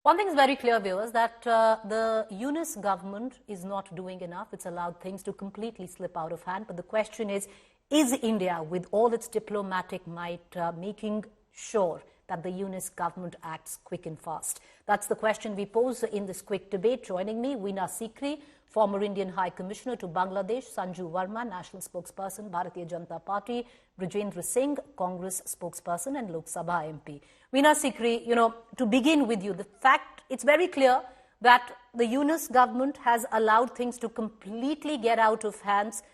One thing is very clear, viewers, that the UNIS government is not doing enough. It's allowed things to completely slip out of hand. But the question is India, with all its diplomatic might, making sure that the UNIS government acts quick and fast? That's the question we pose in this quick debate. Joining me, Weena Sikri, former Indian High Commissioner to Bangladesh; Sanju Verma, National Spokesperson, Bharatiya Jamsa Party; Rajendra Singh, Congress Spokesperson and Lok Sabha MP. Weena Sikri, to begin with you, the fact, it's very clear that the UNIS government has allowed things to completely get out of hands.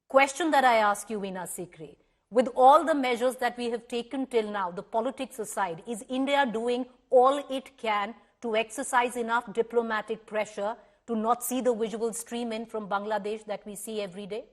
Question that I ask you, Weena Sikri, with all the measures that we have taken till now, the politics aside, is India doing all it can to exercise enough diplomatic pressure to not see the visual stream in from Bangladesh that we see every day?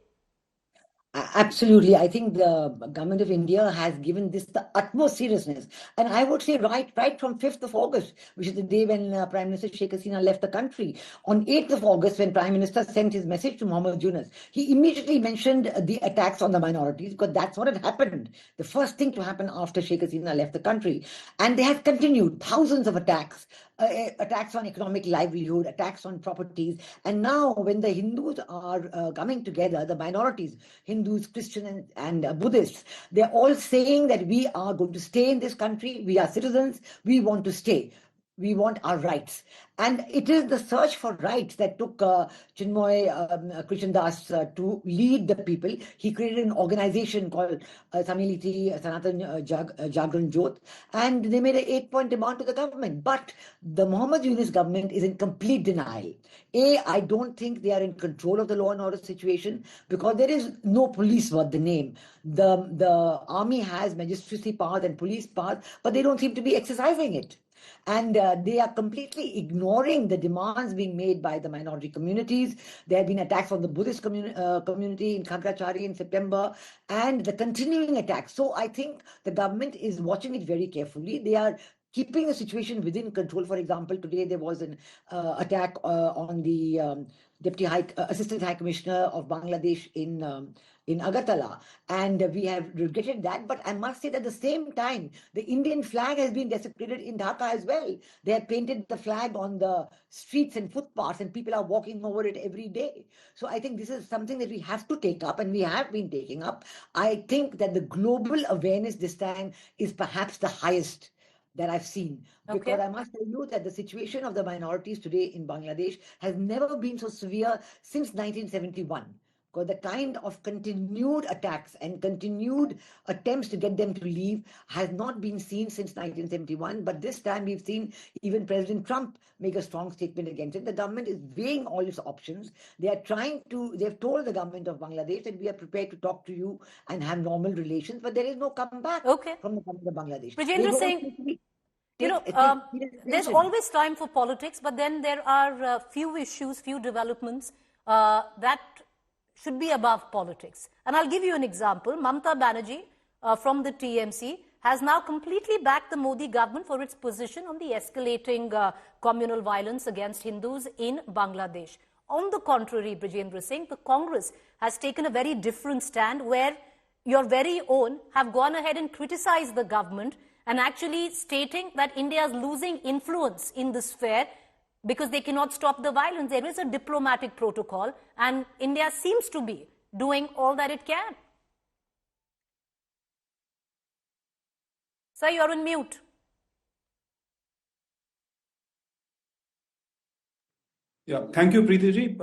Absolutely. I think the government of India has given this the utmost seriousness. And I would say right from 5th of August, which is the day when Prime Minister Sheikh Hasina left the country. On 8th of August, when Prime Minister sent his message to Mohammed Yunus, he immediately mentioned the attacks on the minorities, because that's what had happened. The first thing to happen after Sheikh Hasina left the country. And they have continued thousands of attacks. Attacks on economic livelihood, attacks on properties. And now when the Hindus are coming together, the minorities, Hindus, Christians and Buddhists, they're all saying that we are going to stay in this country, we are citizens, we want to stay. We want our rights. And it is the search for rights that took Chinmoy Krishan Das to lead the people. He created an organization called Samiliti Sanatan Jagran Jot, and they made an 8-point demand to the government. But the Mohammed Yunus government is in complete denial. I don't think they are in control of the law and order situation, because there is no police worth the name. The army has magistracy powers and police powers, but they don't seem to be exercising it. And they are completely ignoring the demands being made by the minority communities. There have been attacks on the Buddhist community in Khagrachari in September, and the continuing attacks. So I think the government is watching it very carefully. They are keeping the situation within control. For example, today there was an attack on the Assistant High Commissioner of Bangladesh in Agartala, and we have regretted that. But I must say that at the same time, the Indian flag has been desecrated in Dhaka as well. They have painted the flag on the streets and footpaths, and people are walking over it every day. So I think this is something that we have to take up, and we have been taking up. I think that the global awareness this time is perhaps the highest that I've seen. Because I must tell you that the situation of the minorities today in Bangladesh has never been so severe since 1971. Because the kind of continued attacks and continued attempts to get them to leave has not been seen since 1971. But this time we've seen even President Trump make a strong statement against it. The government is weighing all its options. They've told the government of Bangladesh that we are prepared to talk to you and have normal relations, but there is no comeback from the government of Bangladesh. Rajendra Singh, there's always time for politics, but then there are few issues, few developments that should be above politics. And I'll give you an example. Mamata Banerjee from the TMC has now completely backed the Modi government for its position on the escalating communal violence against Hindus in Bangladesh. On the contrary, Rajendra Singh, the Congress has taken a very different stand, where your very own have gone ahead and criticized the government and actually stating that India is losing influence in the sphere because they cannot stop the violence. There is a diplomatic protocol, and India seems to be doing all that it can. Sir, you're on mute. Yeah, thank you, Preeti ji.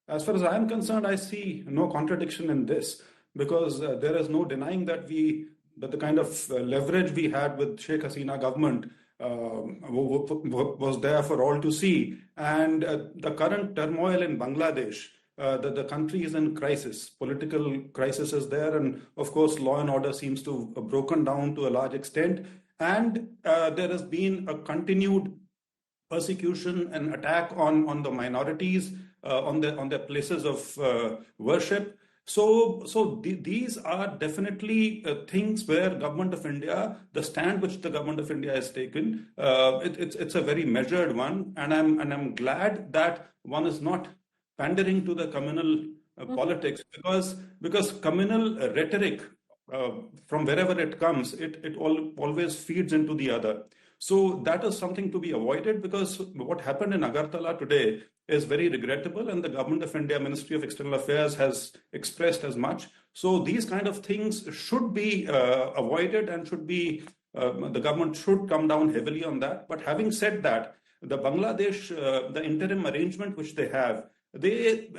As far as I am concerned, I see no contradiction in this, because there is no denying that the kind of leverage we had with Sheikh Hasina government was there for all to see. And the current turmoil in Bangladesh, the country is in crisis. Political crisis is there, and of course law and order seems to have broken down to a large extent. And there has been a continued persecution and attack on the minorities, on their places of worship. So these are definitely things where Government of India, the stand which the Government of India has taken, it's a very measured one, and I'm glad that one is not pandering to the communal politics, because communal rhetoric, from wherever it comes, it always feeds into the other. So that is something to be avoided, because what happened in Agartala today is very regrettable, and the Government of India, Ministry of External Affairs has expressed as much. So these kind of things should be avoided, and should be the government should come down heavily on that. But having said that, the Bangladesh, the interim arrangement which they have, they,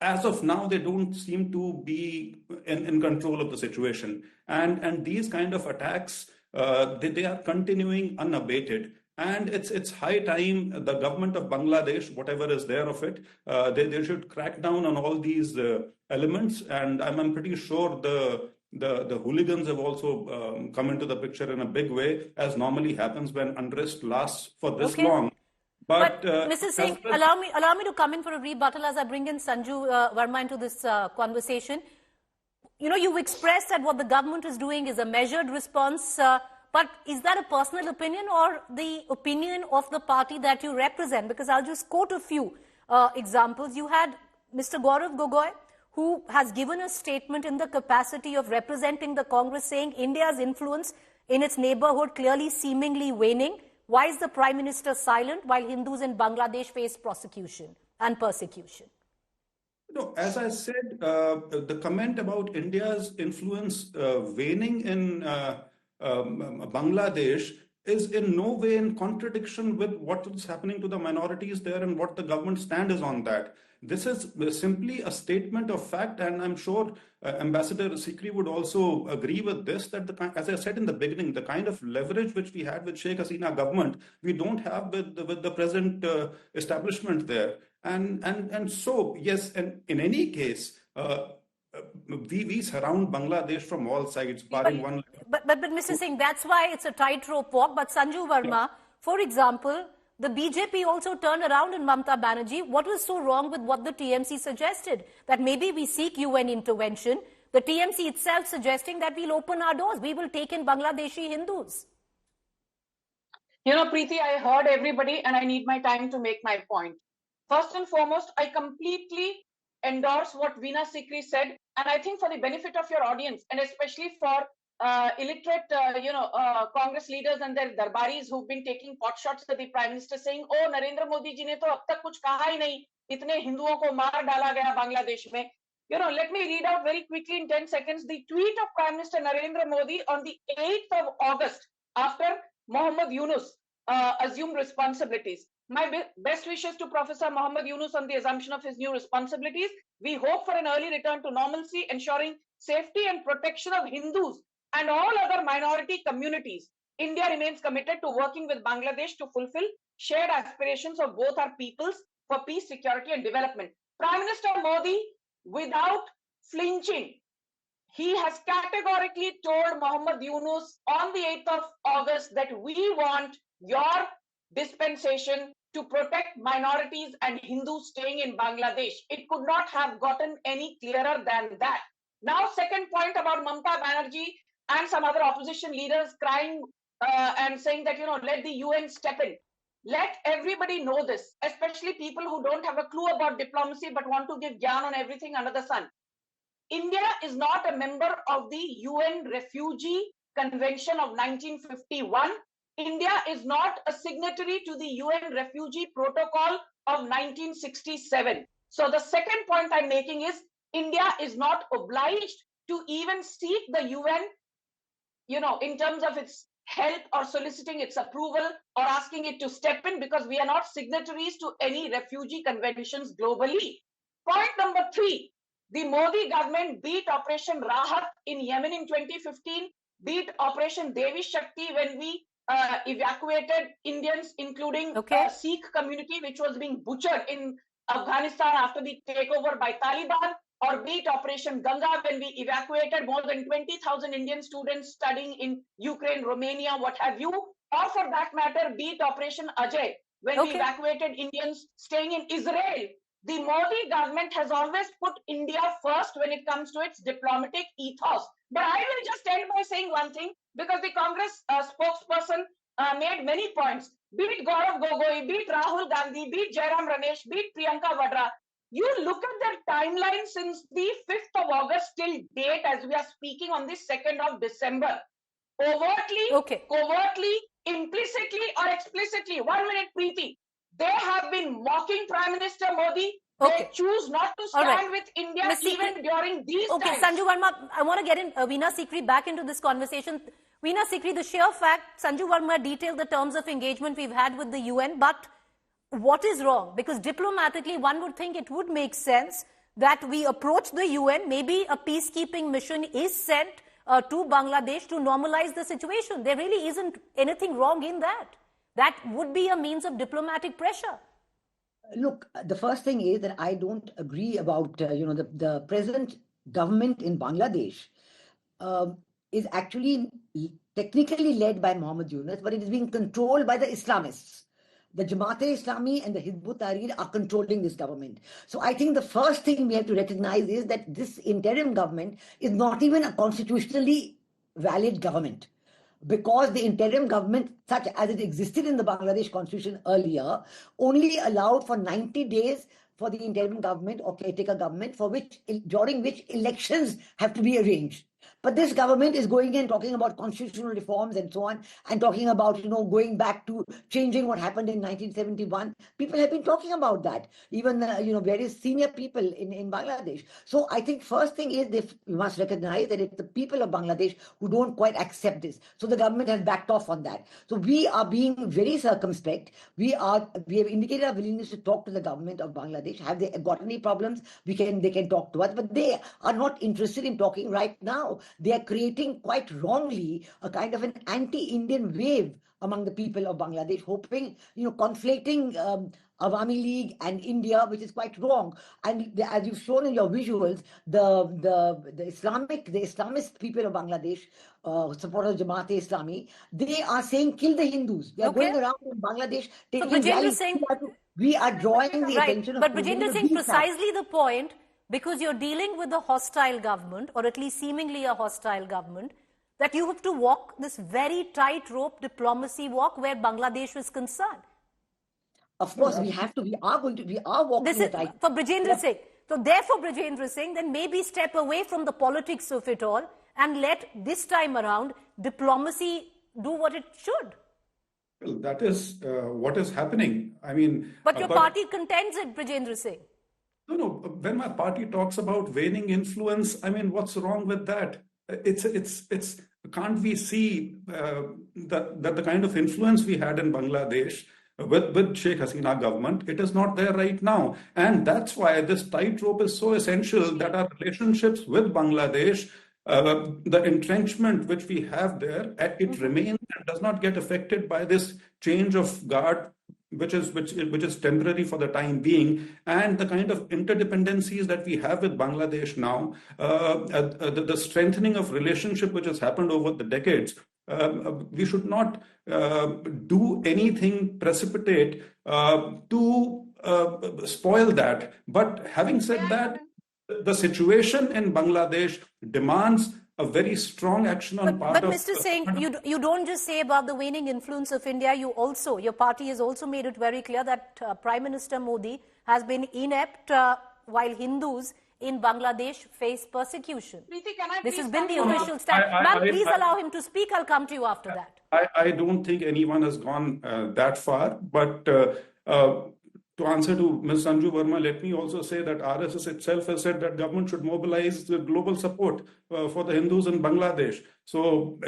as of now, they don't seem to be in control of the situation. And these kind of attacks, they are continuing unabated. And it's high time the government of Bangladesh, whatever is there of it, they should crack down on all these elements. And I'm pretty sure the hooligans have also come into the picture in a big way, as normally happens when unrest lasts for this long. But Mrs. Singh, allow me to come in for a rebuttal as I bring in Sanju Verma into this conversation. You know, you've expressed that what the government is doing is a measured response, but is that a personal opinion or the opinion of the party that you represent? Because I'll just quote a few examples. You had Mr. Gaurav Gogoi, who has given a statement in the capacity of representing the Congress, saying India's influence in its neighborhood clearly seemingly waning. Why is the Prime Minister silent while Hindus in Bangladesh face prosecution and persecution? No, as I said, the comment about India's influence waning in Bangladesh is in no way in contradiction with what is happening to the minorities there and what the government stand is on that. This is simply a statement of fact, and I'm sure Ambassador Sikri would also agree with this, that as I said in the beginning, the kind of leverage which we had with Sheikh Hasina government, we don't have with the present establishment there. And so, yes, and in any case, we surround Bangladesh from all sides, barring one. But Mr. Singh, that's why it's a tightrope walk. But Sanju Verma, for example, the BJP also turned around in Mamata Banerjee. What was so wrong with what the TMC suggested? That maybe we seek UN intervention. The TMC itself suggesting that we'll open our doors. We will take in Bangladeshi Hindus. You know, Preeti, I heard everybody and I need my time to make my point. First and foremost, I completely endorse what Weena Sikri said. And I think for the benefit of your audience, and especially for illiterate, Congress leaders and their darbaris who've been taking pot shots at the Prime Minister, saying, "Oh, Narendra Modi ji ne to ab tak kuch kaha hi nahi, itne Hinduon ko maar dala gaya Bangladesh mein." You know, let me read out very quickly in 10 seconds the tweet of Prime Minister Narendra Modi on the 8th of August after Mohammed Yunus assumed responsibilities. My best wishes to Professor Mohammed Yunus on the assumption of his new responsibilities. We hope for an early return to normalcy, ensuring safety and protection of Hindus and all other minority communities. India remains committed to working with Bangladesh to fulfill shared aspirations of both our peoples for peace, security, and development. Prime Minister Modi, without flinching, he has categorically told Mohammed Yunus on the 8th of August that we want your dispensation to protect minorities and Hindus staying in Bangladesh. It could not have gotten any clearer than that. Now, second point about Mamata Banerjee and some other opposition leaders crying and saying that, let the UN step in. Let everybody know this, especially people who don't have a clue about diplomacy but want to give gyan on everything under the sun. India is not a member of the UN Refugee Convention of 1951. India is not a signatory to the UN Refugee Protocol of 1967. So the second point I'm making is India is not obliged to even seek the UN, in terms of its help or soliciting its approval or asking it to step in, because we are not signatories to any refugee conventions globally. Point number 3, the Modi government beat Operation Rahat in Yemen in 2015, beat Operation Devi Shakti when we evacuated Indians, including Sikh community, which was being butchered in Afghanistan after the takeover by Taliban, or beat Operation Ganga when we evacuated more than 20,000 Indian students studying in Ukraine, Romania, what have you, or for that matter, beat Operation Ajay when we evacuated Indians staying in Israel. The Modi government has always put India first when it comes to its diplomatic ethos. But I will just end by saying one thing, because the Congress spokesperson made many points. Beat Gaurav Gogoi, beat Rahul Gandhi, beat Jairam Ramesh, beat Priyanka Vadra. You look at their timeline since the 5th of August till date, as we are speaking on the 2nd of December. Overtly, covertly, implicitly or explicitly. 1 minute, Preeti. They have been mocking Prime Minister Modi. Okay. They choose not to stand with India even during these times. Okay, Sanju Verma, I want to get in Weena Sikri back into this conversation. Weena Sikri, the sheer fact, Sanju Verma detailed the terms of engagement we've had with the UN, but what is wrong? Because diplomatically, one would think it would make sense that we approach the UN, maybe a peacekeeping mission is sent to Bangladesh to normalize the situation. There really isn't anything wrong in that. That would be a means of diplomatic pressure. Look, the first thing is that I don't agree about, the present government in Bangladesh is actually technically led by Mohammed Yunus, but it is being controlled by the Islamists. The Jamaat-e-Islami and the Hizb ut-Tahrir are controlling this government. So I think the first thing we have to recognize is that this interim government is not even a constitutionally valid government, because the interim government, such as it existed in the Bangladesh constitution earlier, only allowed for 90 days for the interim government or caretaker government, during which elections have to be arranged. But this government is going in talking about constitutional reforms and so on, and talking about, going back to changing what happened in 1971. People have been talking about that, even, various senior people in Bangladesh. So I think first thing is we must recognize that it's the people of Bangladesh who don't quite accept this. So the government has backed off on that. So we are being very circumspect. We have indicated our willingness to talk to the government of Bangladesh. Have they got any problems? They can talk to us, but they are not interested in talking right now. They are creating, quite wrongly, a kind of an anti-Indian wave among the people of Bangladesh, hoping, conflating Awami League and India, which is quite wrong. And as you've shown in your visuals, the Islamist people of Bangladesh, supporters of Jamaat-e-Islami, they are saying kill the Hindus. They are going around in Bangladesh taking rallies. We are drawing the attention of... But Rajendra Singh, precisely the point, because you're dealing with a hostile government, or at least seemingly a hostile government, that you have to walk this very tightrope diplomacy walk where Bangladesh is concerned. Of course, we are walking the tightrope. For Rajendra Singh. So therefore, Rajendra Singh, then maybe step away from the politics of it all and let this time around diplomacy do what it should. Well, that is what is happening. I mean... But your party contends it, Rajendra Singh. No. When my party talks about waning influence, I mean, what's wrong with that? Can't we see that the kind of influence we had in Bangladesh with Sheikh Hasina government, it is not there right now. And that's why this tightrope is so essential, that our relationships with Bangladesh, the entrenchment which we have there, it remains and does not get affected by this change of guard, which is temporary for the time being, and the kind of interdependencies that we have with Bangladesh now, the strengthening of relationship which has happened over the decades. We should not do anything precipitate to spoil that. But having said that, the situation in Bangladesh demands a very strong action on part of... But Mr. Singh, you don't just say about the waning influence of India, your party has also made it very clear that Prime Minister Modi has been inept while Hindus in Bangladesh face persecution. Preeti, can I this has been the official stand. Ma'am, please allow him to speak. I'll come to you after that. I don't think anyone has gone that far, but to answer to Ms. Sanju Verma, let me also say that RSS itself has said that government should mobilize the global support for the Hindus in Bangladesh. So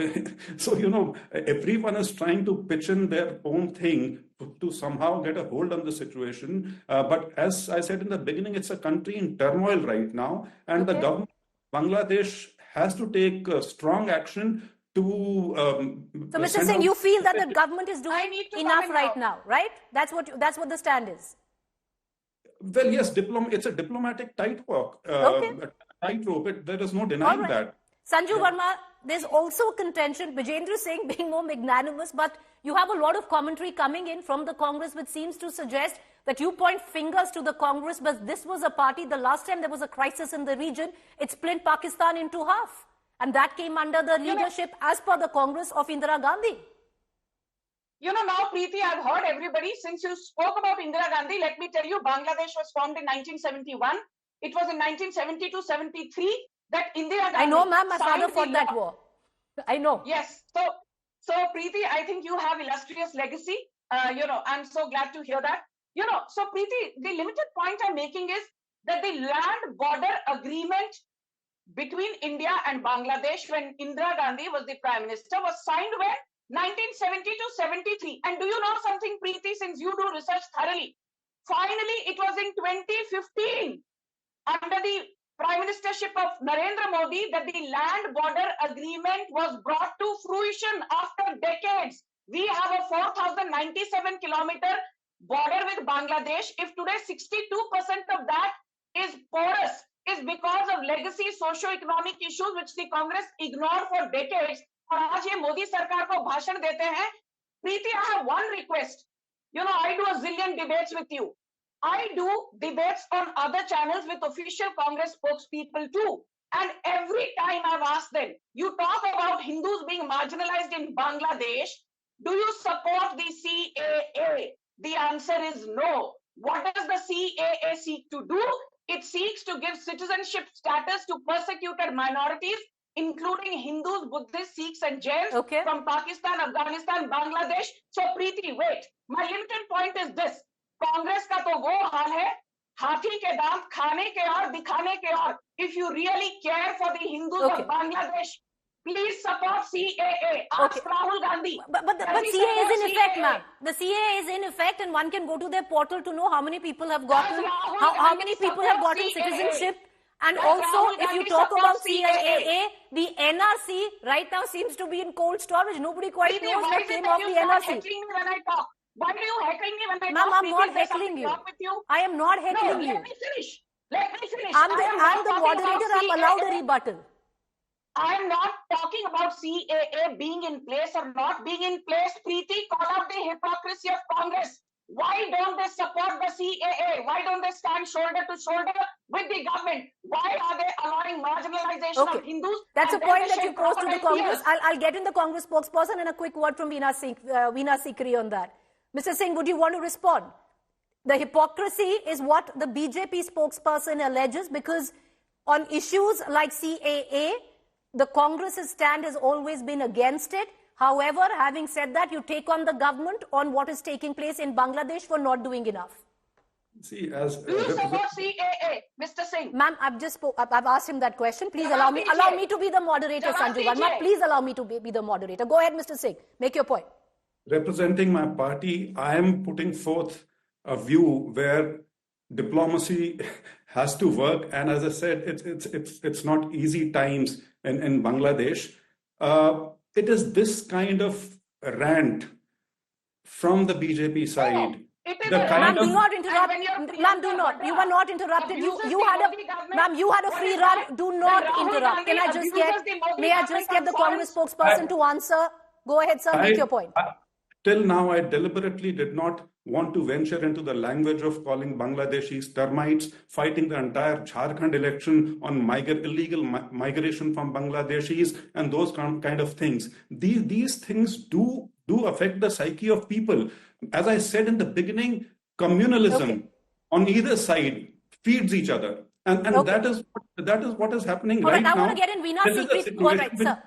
everyone is trying to pitch in their own thing to somehow get a hold on the situation. But as I said in the beginning, it's a country in turmoil right now, and the government of Bangladesh has to take strong action to... so, Mr. Singh, you feel that the government is doing enough right now, right? That's what the stand is. Well, yes, it's a diplomatic tightrope. There is no denying that. Sanju Verma, there's also contention, Rajendra Singh being more magnanimous, but you have a lot of commentary coming in from the Congress, which seems to suggest that you point fingers to the Congress, but this was a party, the last time there was a crisis in the region, it split Pakistan into half. And that came under the leadership, as per the Congress, of Indira Gandhi. Now, Preeti, I've heard everybody. Since you spoke about Indira Gandhi, let me tell you, Bangladesh was formed in 1971. It was in 1972-73 that Indira Gandhi... I know, ma'am, my father fought that war. I know. Yes. So, Preeti, I think you have illustrious legacy. I'm so glad to hear that. So Preeti, the limited point I'm making is that the land border agreement between India and Bangladesh when Indira Gandhi was the Prime Minister was signed when 1970 to 73. And do you know something, Preeti, since you do research thoroughly? Finally, it was in 2015 under the Prime Ministership of Narendra Modi that the land border agreement was brought to fruition after decades. We have a 4,097 kilometer border with Bangladesh. If today 62% of that is porous, is because of legacy socio-economic issues which the Congress ignored for decades. और आज ये मोदी सरकार को भाषण देते हैं. Preeti, I have one request. I do a zillion debates with you. I do debates on other channels with official Congress spokespeople too. And every time I've asked them, you talk about Hindus being marginalized in Bangladesh. Do you support the CAA? The answer is no. What does the CAA seek to do? It seeks to give citizenship status to persecuted minorities, including Hindus, Buddhists, Sikhs, and Jains from Pakistan, Afghanistan, Bangladesh. So, Preeti, wait. My limited point is this. Congress का तो वो हाल है हाथी के दांत खाने के और दिखाने के और if you really care for the Hindus of Bangladesh, please support CAA. Ask Rahul Gandhi. But CAA is in effect, ma'am. The CAA is in effect, and one can go to their portal to know how many people have gotten how many people have gotten citizenship. And also, if you talk about CAA, the NRC right now seems to be in cold storage. Nobody quite knows what came of the NRC. Why do you heckling me when I Ma'am, talk? I'm not heckling you. I am not heckling you. Let me finish. I'm the moderator. I'm allowed a rebuttal. I am not talking about CAA being in place or not being in place. Preeti, call out the hypocrisy of Congress. Why don't they support the CAA? Why don't they stand shoulder to shoulder with the government? Why are they allowing marginalization of Hindus? That's a point that you posed to the Congress. I'll get in the Congress spokesperson and a quick word from Weena Sikri on that. Mr. Singh, would you want to respond? The hypocrisy is what the BJP spokesperson alleges, because on issues like CAA, the Congress's stand has always been against it. However, having said that, you take on the government on what is taking place in Bangladesh for not doing enough. See, do you support CAA, Mr. Singh? Ma'am, I've asked him that question. Please allow me to be the moderator, Sanju Verma. Please allow me to be the moderator. Go ahead, Mr. Singh. Make your point. Representing my party, I am putting forth a view where diplomacy has to work. And as I said, it's not easy times in Bangladesh. It is this kind of rant from the BJP side. Ma'am, do not interrupt. Ma'am, do not. You were not interrupted. You had a free run. Do not interrupt. May I just get the Congress spokesperson to answer? Go ahead, sir. Make your point. Till now, I deliberately did not want to venture into the language of calling Bangladeshis termites, fighting the entire Jharkhand election on illegal migration from Bangladeshis and those kind of things. These things do affect the psyche of people. As I said in the beginning, communalism on either side feeds each other. And that is what is happening right now. I want to get in Weena Sikri. All right, sir.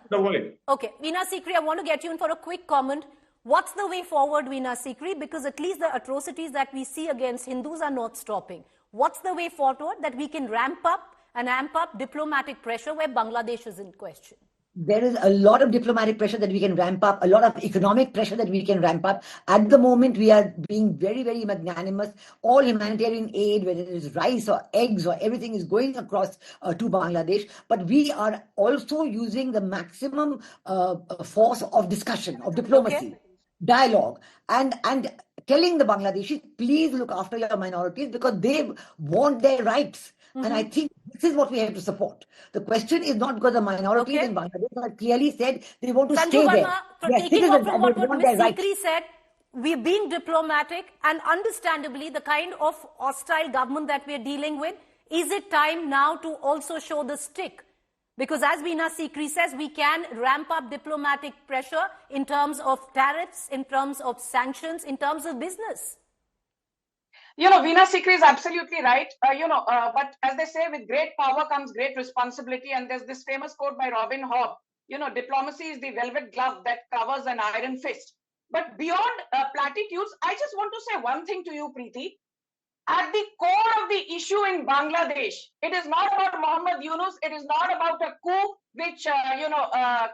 Okay, Weena Sikri, I want to get you in for a quick comment. What's the way forward, Weena Sikri? Because at least the atrocities that we see against Hindus are not stopping. What's the way forward that we can ramp up and amp up diplomatic pressure where Bangladesh is in question? There is a lot of diplomatic pressure that we can ramp up, a lot of economic pressure that we can ramp up. At the moment, we are being very, very magnanimous. All humanitarian aid, whether it is rice or eggs or everything, is going across to Bangladesh. But we are also using the maximum force of discussion, of diplomacy, dialogue, and telling the Bangladeshis, please look after your minorities because they want their rights. And I think this is what we have to support. The question is not because the minorities in Bangladesh have clearly said they want to stay there. Taking off from what Ms. Sikri said, we're being diplomatic, and understandably the kind of hostile government that we're dealing with, is it time now to also show the stick? Because as Weena Sikri says, we can ramp up diplomatic pressure in terms of tariffs, in terms of sanctions, in terms of business. Weena Sikri is absolutely right. But as they say, with great power comes great responsibility. And there's this famous quote by Robin Hobb. diplomacy is the velvet glove that covers an iron fist. But beyond platitudes, I just want to say one thing to you, Preeti. At the core of the issue in Bangladesh, it is not about Mohammed Yunus. It is not about a coup which,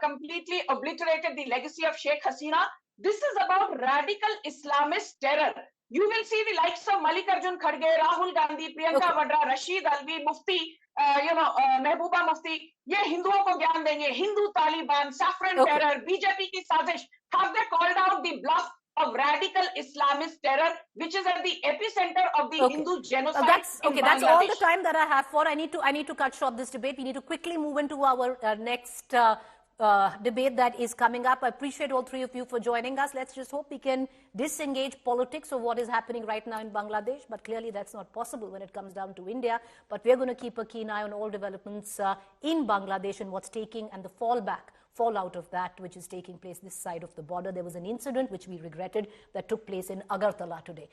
completely obliterated the legacy of Sheikh Hasina. This is about radical Islamist terror. You will see the likes of Mallikarjun Kharge, Rahul Gandhi, Priyanka Vadra, Rashid Alvi, Mufti, Mehbooba Mufti. ये हिंदुओं को ज्ञान देंगे. Hindu Taliban, saffron terror, BJP की साजिश. Have they called out the bluff of radical Islamist terror, which is at the epicenter of the Hindu genocide in Bangladesh? That's all the time that I have for. I need to cut short this debate. We need to quickly move into our next debate that is coming up. I appreciate all three of you for joining us. Let's just hope we can disengage politics of what is happening right now in Bangladesh, but clearly that's not possible when it comes down to India. But we're going to keep a keen eye on all developments in Bangladesh and what's taking and the fallout of that which is taking place this side of the border. There was an incident which we regretted that took place in Agartala today.